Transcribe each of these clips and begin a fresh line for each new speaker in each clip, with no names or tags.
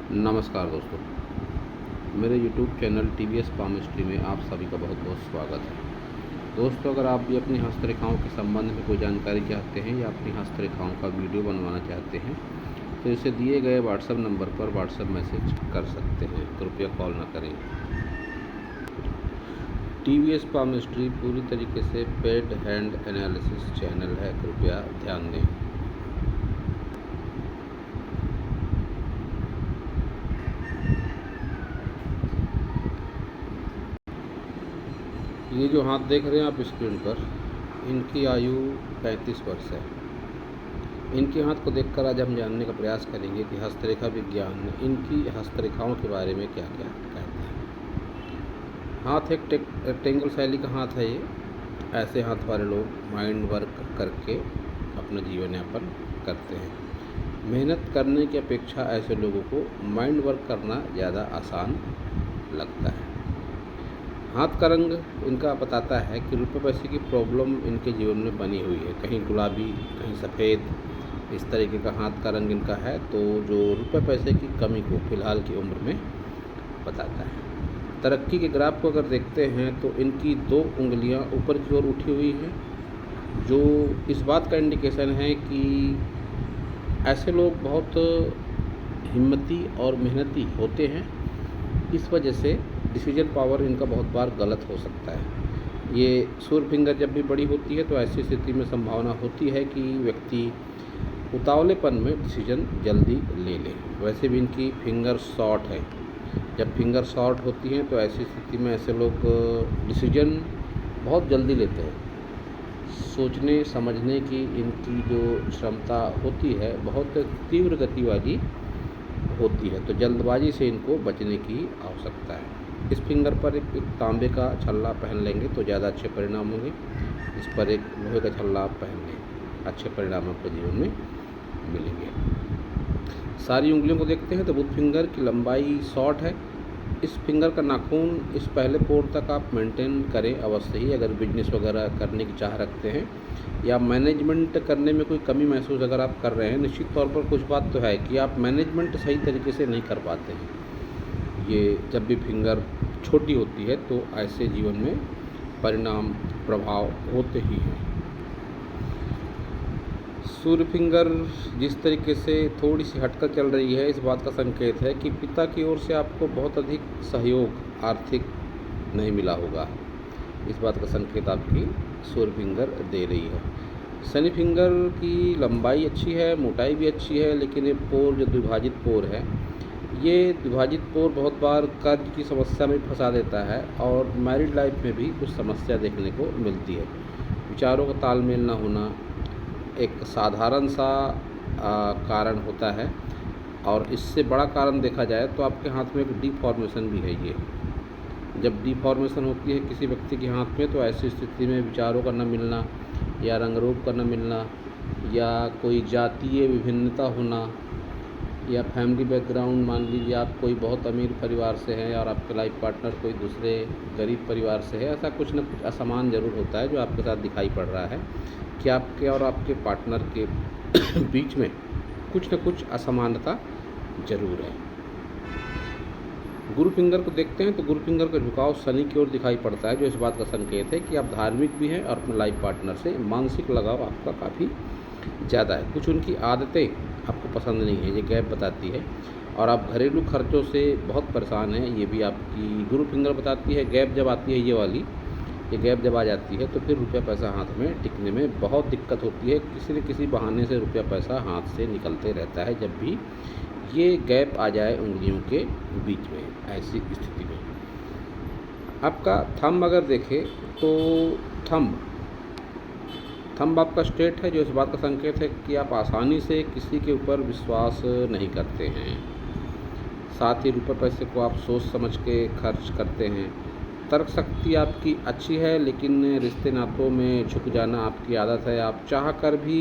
नमस्कार दोस्तों, मेरे YouTube चैनल TVS पामिस्ट्री में आप सभी का बहुत बहुत स्वागत है। दोस्तों, अगर आप भी अपनी हस्तरेखाओं के संबंध में कोई जानकारी चाहते हैं या अपनी हस्तरेखाओं का वीडियो बनवाना चाहते हैं तो इसे दिए गए व्हाट्सएप नंबर पर व्हाट्सएप मैसेज कर सकते हैं, कृपया कॉल ना करें। TVS पामिस्ट्री पूरी तरीके से पेड हैंड एनालिसिस चैनल है, कृपया ध्यान दें। ये जो हाथ देख रहे हैं आप स्क्रीन पर, इनकी आयु 35 वर्ष है। इनके हाथ को देखकर आज हम जानने का प्रयास करेंगे कि हस्तरेखा विज्ञान इनकी हस्तरेखाओं के बारे में क्या क्या कहता है। हाथ एक रेक्टेंगल शैली का हाथ है। ये ऐसे हाथ वाले लोग माइंड वर्क करके अपना जीवन यापन करते हैं। मेहनत करने की अपेक्षा ऐसे लोगों को माइंड वर्क करना ज़्यादा आसान लगता है। हाथ का रंग इनका बताता है कि रुपये पैसे की प्रॉब्लम इनके जीवन में बनी हुई है। कहीं गुलाबी, कहीं सफ़ेद, इस तरीके का हाथ का रंग इनका है, तो जो रुपये पैसे की कमी को फ़िलहाल की उम्र में बताता है। तरक्की के ग्राफ को अगर देखते हैं तो इनकी 2 उंगलियां ऊपर की ओर उठी हुई हैं, जो इस बात का इंडिकेशन है कि ऐसे लोग बहुत हिम्मती और मेहनती होते हैं। इस वजह से डिसीजन पावर इनका बहुत बार गलत हो सकता है। ये सूर्य फिंगर जब भी बड़ी होती है तो ऐसी स्थिति में संभावना होती है कि व्यक्ति उतावलेपन में डिसीजन जल्दी ले ले। वैसे भी इनकी फिंगर शॉर्ट है। जब फिंगर शॉर्ट होती हैं तो ऐसी स्थिति में ऐसे लोग डिसीजन बहुत जल्दी लेते हैं। सोचने समझने की इनकी जो क्षमता होती है बहुत तीव्र गति वाली होती है, तो जल्दबाजी से इनको बचने की आवश्यकता है। इस फिंगर पर एक तांबे का छल्ला पहन लेंगे तो ज़्यादा अच्छे परिणाम होंगे। इस पर एक लोहे का छल्ला आप पहन लें, अच्छे परिणाम आपके जीवन में मिलेंगे। सारी उंगलियों को देखते हैं तो बुध फिंगर की लंबाई शॉर्ट है। इस फिंगर का नाखून इस पहले पोर तक आप मेंटेन करें अवश्य ही, अगर बिजनेस वगैरह करने की चाह रखते हैं या मैनेजमेंट करने में कोई कमी महसूस अगर आप कर रहे हैं। निश्चित तौर पर कुछ बात तो है कि आप मैनेजमेंट सही तरीके से नहीं कर पाते हैं। ये जब भी फिंगर छोटी होती है तो ऐसे जीवन में परिणाम प्रभाव होते ही हैं। सूर्य फिंगर जिस तरीके से थोड़ी सी हटकर चल रही है, इस बात का संकेत है कि पिता की ओर से आपको बहुत अधिक सहयोग आर्थिक नहीं मिला होगा। इस बात का संकेत आपकी सूर्य फिंगर दे रही है। शनि फिंगर की लंबाई अच्छी है, मोटाई भी अच्छी है, लेकिन ये पोर जो द्विभाजित पोर है, ये द्विभाजित पोर बहुत बार कर्ज की समस्या में फंसा देता है और मैरिड लाइफ में भी कुछ समस्या देखने को मिलती है। विचारों का तालमेल न होना एक साधारण सा कारण होता है, और इससे बड़ा कारण देखा जाए तो आपके हाथ में एक डिफॉर्मेशन भी है। ये जब डिफॉर्मेशन होती है किसी व्यक्ति के हाथ में तो ऐसी स्थिति में विचारों का न मिलना या रंग रूप का न मिलना या कोई जातीय विभिन्नता होना या फैमिली बैकग्राउंड, मान लीजिए आप कोई बहुत अमीर परिवार से हैं और आपके लाइफ पार्टनर कोई दूसरे गरीब परिवार से है, ऐसा कुछ न कुछ असमान ज़रूर होता है जो आपके साथ दिखाई पड़ रहा है कि आपके और आपके पार्टनर के बीच में कुछ न कुछ असमानता ज़रूर है। गुरु फिंगर को देखते हैं तो गुरु फिंगर का झुकाव शनि की ओर दिखाई पड़ता है, जो इस बात का संकेत है कि आप धार्मिक भी हैं और अपने लाइफ पार्टनर से मानसिक लगाव आपका काफ़ी ज़्यादा है। कुछ उनकी आदतें आपको पसंद नहीं है, ये गैप बताती है, और आप घरेलू खर्चों से बहुत परेशान हैं, ये भी आपकी गुरु फिंगर बताती है। गैप जब आती है ये वाली, ये गैप जब आ जाती है तो फिर रुपया पैसा हाथ में टिकने में बहुत दिक्कत होती है। किसी न किसी बहाने से रुपया पैसा हाथ से निकलते रहता है जब भी ये गैप आ जाए उंगलियों के बीच में। ऐसी स्थिति में आपका थंब अगर देखें तो थंब आपका स्ट्रेट है, जो इस बात का संकेत है कि आप आसानी से किसी के ऊपर विश्वास नहीं करते हैं। साथ ही रुपये पैसे को आप सोच समझ के खर्च करते हैं। तर्क शक्ति आपकी अच्छी है, लेकिन रिश्ते नातों में झुक जाना आपकी आदत है। आप चाह कर भी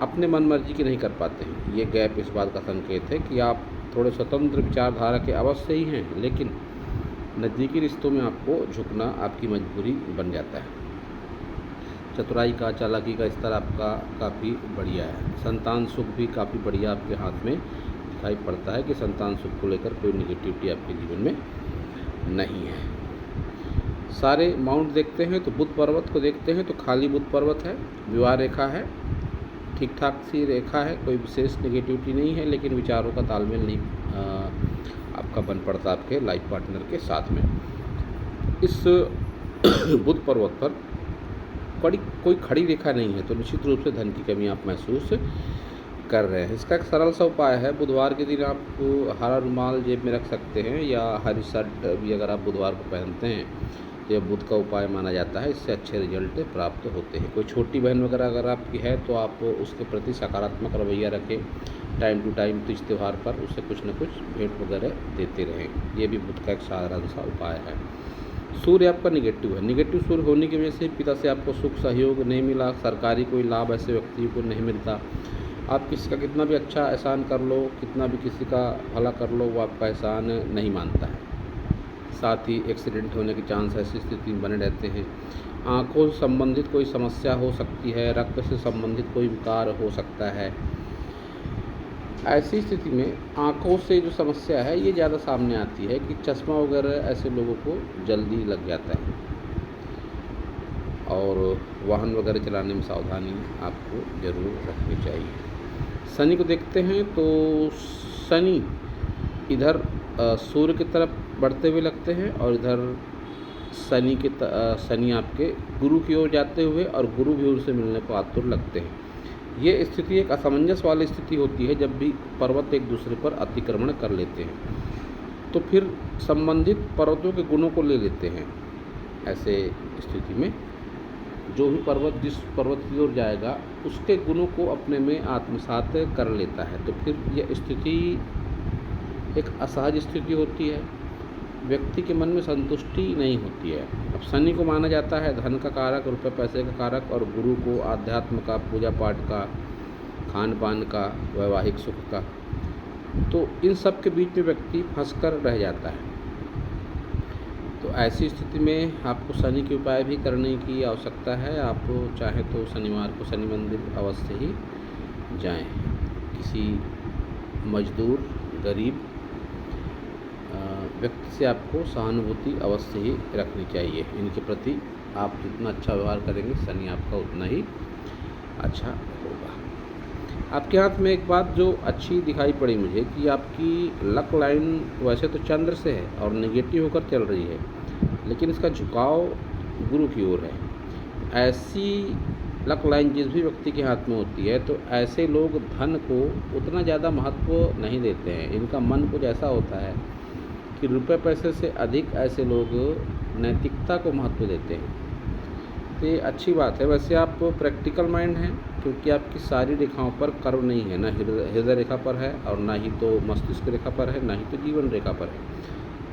अपने मन मर्जी की नहीं कर पाते हैं। ये गैप इस बात का संकेत है कि आप थोड़े स्वतंत्र विचारधारा के अवश्य ही हैं, लेकिन नज़दीकी रिश्तों में आपको झुकना आपकी मजबूरी बन जाता है। चतुराई का, चालाकी का स्तर आपका काफ़ी बढ़िया है। संतान सुख भी काफ़ी बढ़िया आपके हाथ में दिखाई पड़ता है कि संतान सुख को लेकर कोई निगेटिविटी आपके जीवन में नहीं है। सारे माउंट देखते हैं तो बुध पर्वत को देखते हैं तो खाली बुध पर्वत है, विवाह रेखा है, ठीक ठाक सी रेखा है, कोई विशेष नेगेटिविटी नहीं है, लेकिन विचारों का तालमेल नहीं आपका बन पड़ता आपके लाइफ पार्टनर के साथ में। इस बुध पर्वत पर कोई खड़ी रेखा नहीं है, तो निश्चित रूप से धन की कमी आप महसूस कर रहे हैं। इसका एक सरल सा उपाय है, बुधवार के दिन आप हरा रुमाल जेब में रख सकते हैं, या हरी शर्ट भी अगर आप बुधवार को पहनते हैं तो यह बुध का उपाय माना जाता है, इससे अच्छे रिजल्ट प्राप्त होते हैं। कोई छोटी बहन वगैरह अगर आपकी है तो आप उसके प्रति सकारात्मक रवैया रखें, टाइम टू टाइम तीज त्यौहार पर उसे कुछ न कुछ भेंट वगैरह देते रहें। ये भी बुध का एक साधारण सा उपाय है। सूर्य आपका निगेटिव है, निगेटिव सूर्य होने की वजह से पिता से आपको सुख सहयोग नहीं मिला, सरकारी कोई लाभ ऐसे व्यक्ति को नहीं मिलता। आप किसी का कितना भी अच्छा एहसान कर लो, कितना भी किसी का भला कर लो, वो आपका एहसान नहीं मानता है। साथ ही एक्सीडेंट होने के चांस ऐसी स्थिति में बने रहते हैं। आँखों से संबंधित कोई समस्या हो सकती है, रक्त से संबंधित कोई विकार हो सकता है। ऐसी स्थिति में आँखों से जो समस्या है ये ज़्यादा सामने आती है कि चश्मा वगैरह ऐसे लोगों को जल्दी लग जाता है, और वाहन वगैरह चलाने में सावधानी आपको ज़रूर रखनी चाहिए। शनि को देखते हैं तो शनि इधर सूर्य की तरफ बढ़ते हुए लगते हैं, और इधर शनि आपके गुरु की ओर जाते हुए और गुरु भी उनसे मिलने को आतुर लगते हैं। ये स्थिति एक असमंजस वाली स्थिति होती है, जब भी पर्वत एक दूसरे पर अतिक्रमण कर लेते हैं तो फिर संबंधित पर्वतों के गुणों को ले लेते हैं। ऐसे स्थिति में जो भी पर्वत जिस पर्वत की ओर जाएगा उसके गुणों को अपने में आत्मसात कर लेता है, तो फिर यह स्थिति एक असहज स्थिति होती है, व्यक्ति के मन में संतुष्टि नहीं होती है। अब शनि को माना जाता है धन का कारक, रुपये पैसे का कारक, और गुरु को आध्यात्म का, पूजा पाठ का, खान पान का, वैवाहिक सुख का। तो इन सब के बीच में व्यक्ति फंसकर रह जाता है। तो ऐसी स्थिति में आपको शनि के उपाय भी करने की आवश्यकता है। आप चाहे तो शनिवार को शनि मंदिर अवश्य ही जाएं। किसी मजदूर, गरीब व्यक्ति से आपको सहानुभूति अवश्य ही रखनी चाहिए। इनके प्रति आप जितना अच्छा व्यवहार करेंगे शनि आपका उतना ही अच्छा होगा। आपके हाथ में एक बात जो अच्छी दिखाई पड़ी मुझे कि आपकी लक लाइन वैसे तो चंद्र से है और नेगेटिव होकर चल रही है, लेकिन इसका झुकाव गुरु की ओर है। ऐसी लक लाइन जिस भी व्यक्ति के हाथ में होती है तो ऐसे लोग धन को उतना ज़्यादा महत्व नहीं देते हैं। इनका मन कुछ ऐसा होता है कि रुपए पैसे से अधिक ऐसे लोग नैतिकता को महत्व देते हैं। तो ये अच्छी बात है। वैसे आप प्रैक्टिकल माइंड हैं, क्योंकि आपकी सारी रेखाओं पर कर्व नहीं है, ना हृदय रेखा पर है और ना ही तो मस्तिष्क रेखा पर है, ना ही तो जीवन रेखा पर है।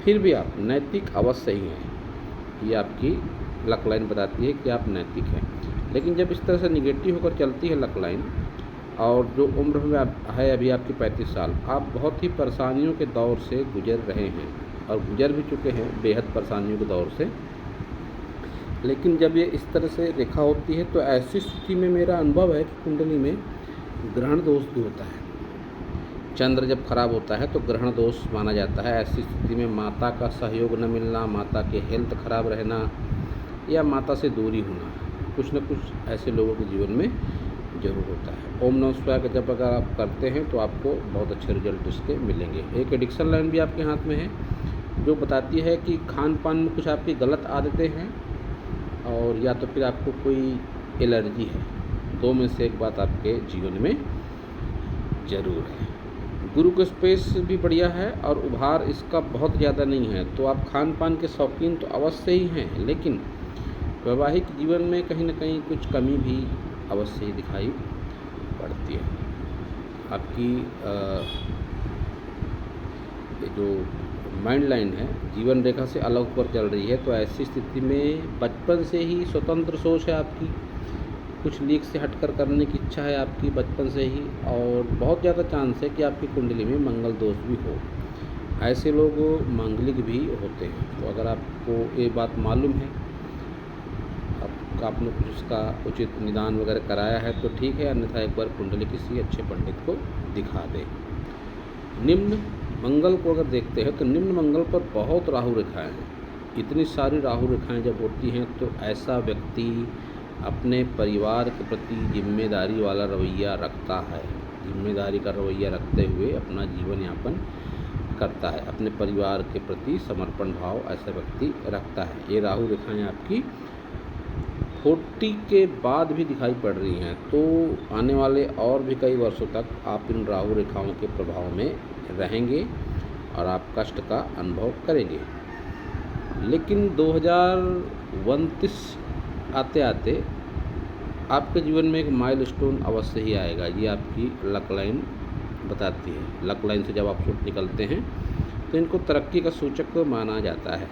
फिर भी आप नैतिक अवश्य ही हैं। ये आपकी लक लाइन बताती है कि आप नैतिक हैं। लेकिन जब इस तरह से निगेटिव होकर चलती है लक लाइन, और जो उम्र में है अभी आपकी 35 साल, आप बहुत ही परेशानियों के दौर से गुजर रहे हैं और गुजर भी चुके हैं बेहद परेशानियों के दौर से। लेकिन जब ये इस तरह से रेखा होती है तो ऐसी स्थिति में मेरा अनुभव है कि कुंडली में ग्रहण दोष भी होता है। चंद्र जब खराब होता है तो ग्रहण दोष माना जाता है। ऐसी स्थिति में माता का सहयोग न मिलना, माता के हेल्थ खराब रहना, या माता से दूरी होना, कुछ न कुछ ऐसे लोगों के जीवन में जरूर होता है। ओम नमः शिवाय का जब अगर आप करते हैं तो आपको बहुत अच्छे रिजल्ट इसके मिलेंगे। एक एडिक्शन लाइन भी आपके हाथ में है जो बताती है कि खान पान में कुछ आपकी गलत आदतें हैं, और या तो फिर आपको कोई एलर्जी है। दो में से एक बात आपके जीवन में ज़रूर है। गुरु का स्पेस भी बढ़िया है और उभार इसका बहुत ज़्यादा नहीं है, तो आप खान पान के शौकीन तो अवश्य ही हैं, लेकिन वैवाहिक जीवन में कहीं ना कहीं कुछ कमी भी अवश्य ही दिखाई पड़ती है। आपकी ये जो माइंड लाइन है जीवन रेखा से अलग ऊपर चल रही है, तो ऐसी स्थिति में बचपन से ही स्वतंत्र सोच है आपकी, कुछ लीक से हटकर करने की इच्छा है आपकी बचपन से ही, और बहुत ज़्यादा चांस है कि आपकी कुंडली में मंगल दोष भी हो। ऐसे लोग मांगलिक भी होते हैं। तो अगर आपको ये बात मालूम है, आपने कुछ उसका उचित निदान वगैरह कराया है तो ठीक है, अन्यथा एक बार कुंडली किसी अच्छे पंडित को दिखा दें। निम्न मंगल को अगर देखते हैं तो निम्न मंगल पर बहुत राहु रेखाएं हैं। इतनी सारी राहु रेखाएं जब होती हैं तो ऐसा व्यक्ति अपने परिवार के प्रति जिम्मेदारी वाला रवैया रखता है, जिम्मेदारी का रवैया रखते हुए अपना जीवन यापन करता है, अपने परिवार के प्रति समर्पण भाव ऐसा व्यक्ति रखता है। ये राहु रेखाएं आपकी 40 के बाद भी दिखाई पड़ रही हैं, तो आने वाले और भी कई वर्षों तक आप इन राहु रेखाओं के प्रभाव में रहेंगे और आप कष्ट का अनुभव करेंगे। लेकिन 2029 आते आते आपके जीवन में एक माइलस्टोन अवश्य ही आएगा। ये आपकी लक लाइन बताती है। लक लाइन से जब आप फुट निकलते हैं तो इनको तरक्की का सूचक माना जाता है।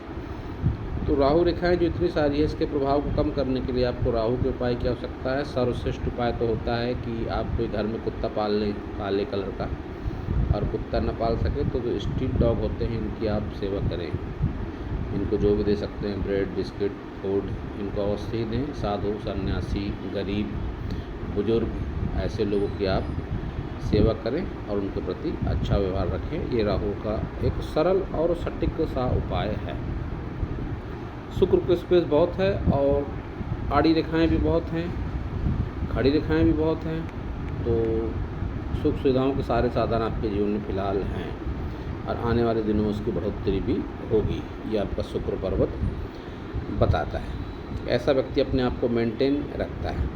तो राहु रेखाएं जो इतनी सारी है, इसके प्रभाव को कम करने के लिए आपको राहु के उपाय की आवश्यकता है। सर्वश्रेष्ठ उपाय तो होता है कि आप कोई घर में कुत्ता पाल लें काले कलर का, और कुत्ता न पाल सके तो जो स्ट्रीट डॉग होते हैं इनकी आप सेवा करें। इनको जो भी दे सकते हैं, ब्रेड, बिस्किट, फूड, इनको अवश्य ही दें। साधु, सन्यासी, गरीब, बुजुर्ग, ऐसे लोगों की आप सेवा करें और उनके प्रति अच्छा व्यवहार रखें। ये राहु का एक सरल और सटीक सा उपाय है। शुक्र को स्पेस बहुत है और आड़ी रेखाएं भी बहुत हैं, खड़ी रेखाएं भी बहुत हैं, तो सुख सुविधाओं के सारे साधन आपके जीवन में फिलहाल हैं और आने वाले दिनों में उसकी बढ़ोतरी भी होगी। ये आपका शुक्र पर्वत बताता है। ऐसा व्यक्ति अपने आप को मेंटेन रखता है।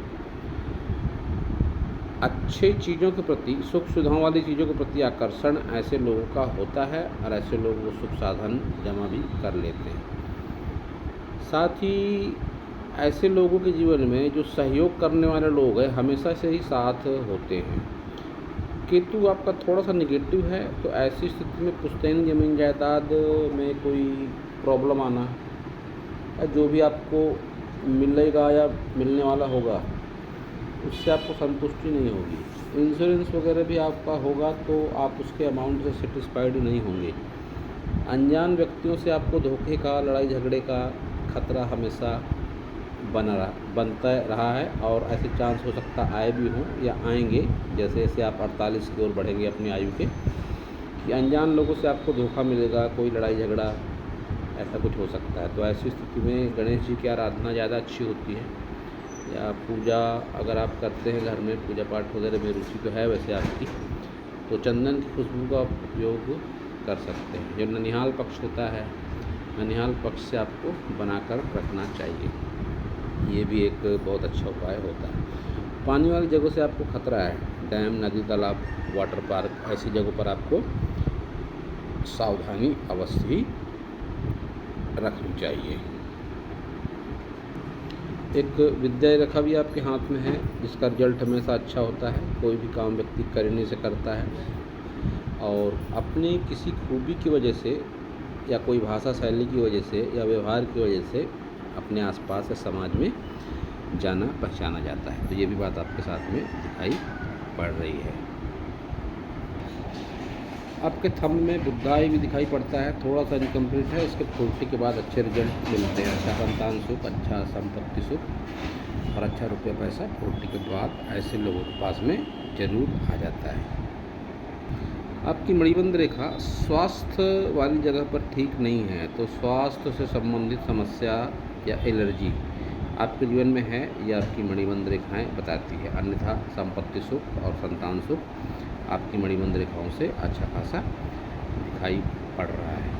अच्छी चीज़ों के प्रति, सुख सुविधाओं वाली चीज़ों के प्रति आकर्षण ऐसे लोगों का होता है और ऐसे लोग वो सुख साधन जमा भी कर लेते हैं। साथ ही ऐसे लोगों के जीवन में जो सहयोग करने वाले लोग हैं हमेशा से ही साथ होते हैं। केतु आपका थोड़ा सा निगेटिव है, तो ऐसी स्थिति में पुश्तैनी जमीन जायदाद में कोई प्रॉब्लम आना या जो भी आपको मिलेगा या मिलने वाला होगा उससे आपको संतुष्टि नहीं होगी। इंश्योरेंस वगैरह भी आपका होगा तो आप उसके अमाउंट से सेटिस्फाइड नहीं होंगे। अनजान व्यक्तियों से आपको धोखे का, लड़ाई झगड़े का खतरा हमेशा बनता रहा है और ऐसे चांस हो सकता आए भी हों या आएंगे, जैसे जैसे आप 48 की ओर बढ़ेंगे अपनी आयु के, कि अनजान लोगों से आपको धोखा मिलेगा, कोई लड़ाई झगड़ा ऐसा कुछ हो सकता है। तो ऐसी स्थिति में गणेश जी की आराधना ज़्यादा अच्छी होती है, या पूजा अगर आप करते हैं घर में, पूजा पाठ वगैरह में रुचि तो है वैसे आपकी, तो चंदन की खुशबू का उपयोग कर सकते हैं। जो ननिहाल पक्ष होता है, ननिहाल पक्ष से आपको बनाकर रखना चाहिए। ये भी एक बहुत अच्छा उपाय होता है। पानी वाली जगहों से आपको खतरा है, डैम, नदी, तालाब, वाटर पार्क, ऐसी जगहों पर आपको सावधानी अवश्य ही रखनी चाहिए। एक विद्या रेखा भी आपके हाथ में है जिसका रिजल्ट हमेशा अच्छा होता है। कोई भी काम व्यक्ति करने से करता है और अपनी किसी खूबी की वजह से या कोई भाषा शैली की वजह से या व्यवहार की वजह से अपने आसपास या समाज में जाना पहचाना जाता है। तो ये भी बात आपके साथ में दिखाई पड़ रही है। आपके थंब में बुधाई भी दिखाई पड़ता है, थोड़ा सा इनकम्प्लीट है। इसके 40 के बाद अच्छे रिजल्ट मिलते हैं। अच्छा संतान सुख, अच्छा संपत्ति सुख और अच्छा रुपया पैसा 40 के बाद ऐसे लोगों के पास में जरूर आ जाता है। आपकी मणिबंध रेखा स्वास्थ्य वाली जगह पर ठीक नहीं है, तो स्वास्थ्य से संबंधित समस्या या एलर्जी आपके जीवन में है, यह आपकी मणिबंध रेखाएं बताती है। अन्यथा संपत्ति सुख और संतान सुख आपकी मणिबंध रेखाओं से अच्छा खासा दिखाई पड़ रहा है।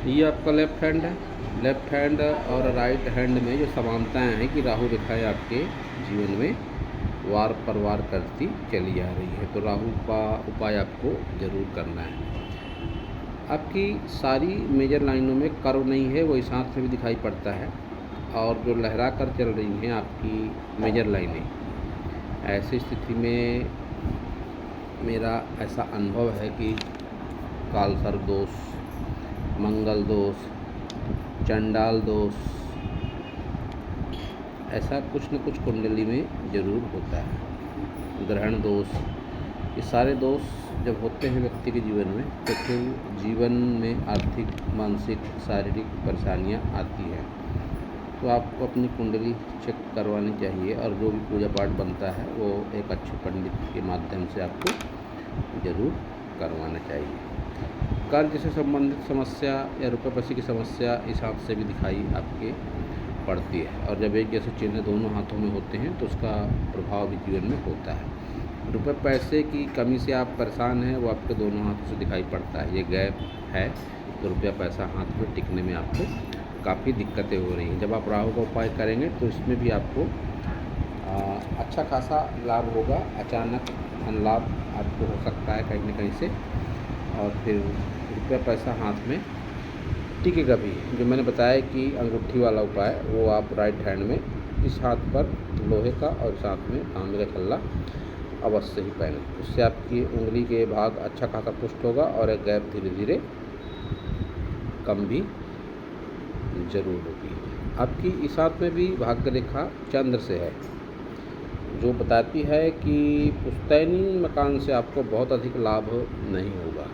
ये आपका लेफ्ट हैंड है। लेफ्ट हैंड और राइट हैंड में जो समानताएं हैं कि राहु रेखाएं आपके जीवन में वार पर वार करती चली आ रही है, तो राहु का उपाय आपको ज़रूर करना है। आपकी सारी मेजर लाइनों में कर्व नहीं है, वो इस हाथ में भी दिखाई पड़ता है, और जो लहरा कर चल रही हैं आपकी मेजर लाइनें, ऐसी स्थिति में मेरा ऐसा अनुभव है कि कालसर्प दोष, मंगल दोष, चंडाल दोष, ऐसा कुछ न कुछ कुंडली में ज़रूर होता है। ग्रहण दोष, ये सारे दोष जब होते हैं व्यक्ति के जीवन में तो फिर जीवन में आर्थिक, मानसिक, शारीरिक परेशानियां आती हैं। तो आपको अपनी कुंडली चेक करवानी चाहिए और जो भी पूजा पाठ बनता है वो एक अच्छे पंडित के माध्यम से आपको ज़रूर करवाना चाहिए। कर्ज से संबंधित समस्या या रुपये पैसे की समस्या इस हाथ से भी दिखाई आपके पड़ती है, और जब एक जैसे चिन्ह दोनों हाथों में होते हैं तो उसका प्रभाव भी जीवन में होता है। रुपये पैसे की कमी से आप परेशान हैं, वो आपके दोनों हाथों से दिखाई पड़ता है। ये गैप है तो रुपया पैसा हाथ में टिकने में आपको काफ़ी दिक्कतें हो रही हैं। जब आप राहु का उपाय करेंगे तो इसमें भी आपको अच्छा खासा लाभ होगा। अचानक धन लाभ आपको हो सकता है कहीं न कहीं से, और फिर रुपया पैसा हाथ में टिकेगा भी। जो मैंने बताया कि अंगूठी वाला उपाय वो आप राइट हैंड में इस हाथ पर लोहे का और इस हाथ में तांबे का छल्ला अवश्य ही पहनें। उससे आपकी उंगली के भाग अच्छा खासा पुष्ट होगा और एक गैप धीरे धीरे कम भी जरूर होगी। आपकी इस हाथ में भी भाग्य रेखा चंद्र से है, जो बताती है कि पुश्तैनी मकान से आपको बहुत अधिक लाभ नहीं होगा,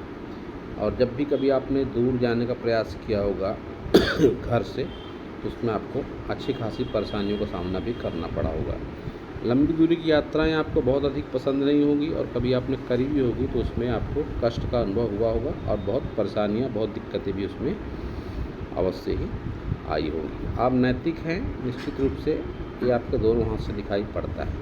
और जब भी कभी आपने दूर जाने का प्रयास किया होगा घर से, तो उसमें आपको अच्छी खासी परेशानियों का सामना भी करना पड़ा होगा। लंबी दूरी की यात्राएं आपको बहुत अधिक पसंद नहीं होगी, और कभी आपने करी भी होगी तो उसमें आपको कष्ट का अनुभव हुआ होगा और बहुत परेशानियां, बहुत दिक्कतें भी उसमें अवश्य ही आई होगी। आप नैतिक हैं निश्चित रूप से, ये आपके दोनों हाथ से दिखाई पड़ता है,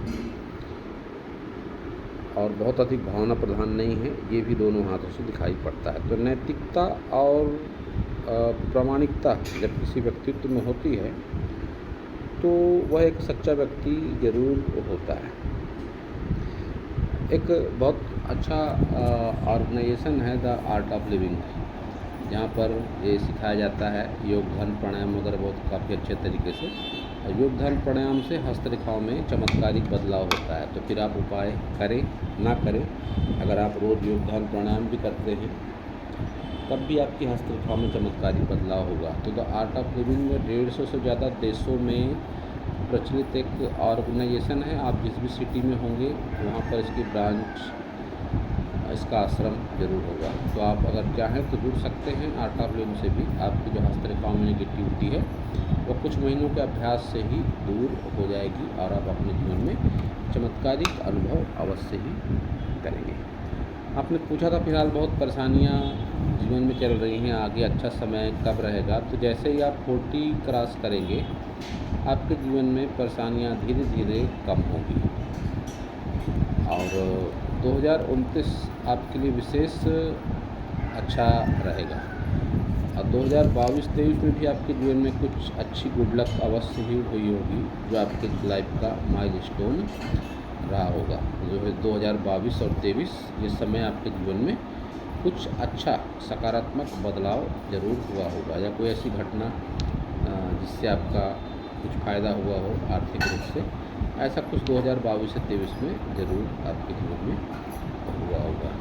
और बहुत अधिक भावना प्रधान नहीं है, ये भी दोनों हाथों से दिखाई पड़ता है। तो नैतिकता और प्रामाणिकता जब किसी व्यक्तित्व में होती है तो वह एक सच्चा व्यक्ति जरूर होता है। एक बहुत अच्छा ऑर्गेनाइजेशन है द आर्ट ऑफ लिविंग, जहाँ पर ये सिखाया जाता है योग ध्यान प्राणायाम वगैरह बहुत काफ़ी अच्छे तरीके से। योग ध्यान प्राणायाम से हस्तरेखाओं में चमत्कारिक बदलाव होता है। तो फिर आप उपाय करें ना करें, अगर आप रोज़ योग ध्यान प्राणायाम भी करते हैं तब भी आपकी हस्तरेखाओं में चमत्कारिक बदलाव होगा। तो द आर्ट ऑफ लिविंग में 150 से ज़्यादा देशों में प्रचलित एक ऑर्गेनाइजेशन है। आप जिस भी सिटी में होंगे वहाँ पर इसकी ब्रांच, इसका आश्रम जरूर होगा। तो आप अगर चाहें तो जुड़ सकते हैं आर्ट ऑफ लिविंग से भी। आपकी जो हस्तरेखाओं में नेगेटिविटी है वो कुछ महीनों के अभ्यास से ही दूर हो जाएगी, और आप अपने जीवन में चमत्कारिक अनुभव अवश्य ही करेंगे। आपने पूछा था फिलहाल बहुत परेशानियां जीवन में चल रही हैं, आगे अच्छा समय कब रहेगा। तो जैसे ही आप 40 क्रॉस करेंगे आपके जीवन में परेशानियां धीरे धीरे कम होंगी, और 2029 आपके लिए विशेष अच्छा रहेगा। और 2022-23 में भी आपके जीवन में कुछ अच्छी गुड लक अवश्य ही हुई होगी, जो आपके लाइफ का माइलस्टोन रहा होगा। जो है 2022 और 23 ये समय आपके जीवन में कुछ अच्छा सकारात्मक बदलाव ज़रूर हुआ होगा, या कोई ऐसी घटना जिससे आपका कुछ फ़ायदा हुआ हो आर्थिक रूप से, ऐसा कुछ 2022 से 23 में ज़रूर आपके जीवन में हुआ होगा।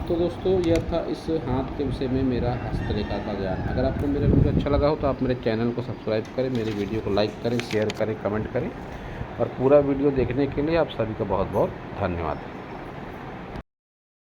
तो दोस्तों यह था इस हाथ के विषय में मेरा हस्तरेखा का ज्ञान। अगर आपको मेरा वीडियो अच्छा लगा हो तो आप मेरे चैनल को सब्सक्राइब करें, मेरे वीडियो को लाइक करें, शेयर करें, कमेंट करें, और पूरा वीडियो देखने के लिए आप सभी का बहुत बहुत धन्यवाद।